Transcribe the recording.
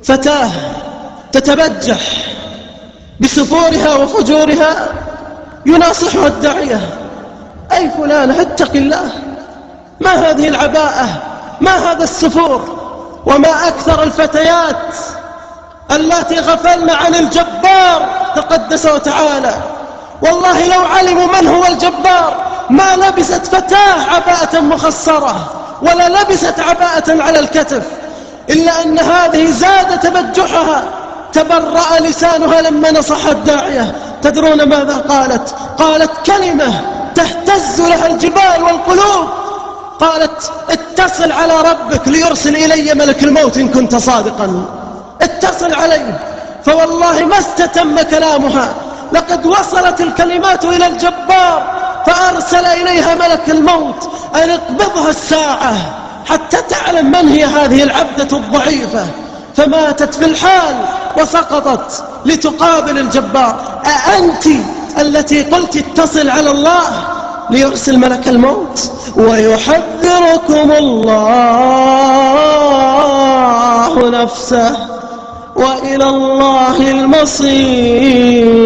فتاة تتبجح بسفورها وفجورها، يناصحها الداعية: أي فلانة اتق الله، ما هذه العباءة، ما هذا السفور، وما أكثر الفتيات التي غفلن عن الجبار تقدس وتعالى. والله لو علموا من هو الجبار ما لبست فتاة عباءة مخصرة ولا لبست عباءة على الكتف، إلا أن هذه زاد تبجحها، تبرأ لسانها لما نصح الداعية. تدرون ماذا قالت؟ قالت كلمة تهتز لها الجبال والقلوب، قالت: اتصل على ربك ليرسل إلي ملك الموت إن كنت صادقا، اتصل عليه. فوالله ما استتم كلامها، لقد وصلت الكلمات إلى الجبار، فأرسل إليها ملك الموت أن اقبضها الساعة حتى تعلم من هي هذه العبدة الضعيفة. فماتت في الحال وسقطت لتقابل الجبار. أأنت التي قلت اتصل على الله ليرسل ملك الموت؟ ويحذركم الله نفسه وإلى الله المصير.